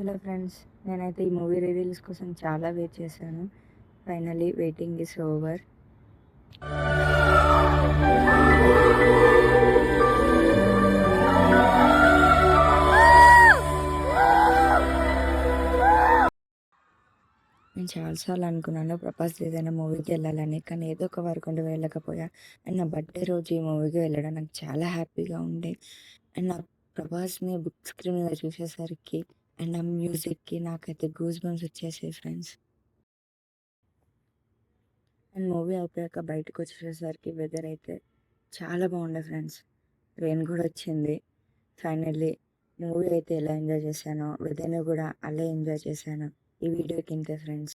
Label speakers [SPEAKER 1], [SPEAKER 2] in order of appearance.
[SPEAKER 1] Hello friends. నేనైతే ఈ movie reviews కోసం చాలా వెయిట్ చేశాను. Finally waiting is over. నేను చాలాసార్లు అనుకున్నాను ప్రభాస్ ఏదైనా మూవీకి వెళ్ళాలని. కానీ ఏదో ఒక వర్క్ ఉండి వెళ్ళకపోయా. అండ్ నా బర్త్‌డే రోజు ఈ మూవీకి వెళ్ళడం నాకు చాలా హ్యాపీగా ఉండే. అండ్ నా ప్రభాస్‌ని బిగ్ స్క్రీన్ మీద చూసేసరికి అండ్ ఆ మ్యూజిక్‌కి నాకైతే గూస్ బంప్స్ వచ్చేసాయి ఫ్రెండ్స్. అండ్ మూవీ అయిపోయాక బయటకొచ్చేసరికి వెదర్ అయితే చాలా బాగుండే ఫ్రెండ్స్. రెయిన్ కూడా వచ్చింది. ఫైనల్లీ మూవీ అయితే ఎలా ఎంజాయ్ చేశానో వెదర్‌ని కూడా అలా ఎంజాయ్ చేశాను. ఈ వీడియోకి ఇంతే ఫ్రెండ్స్.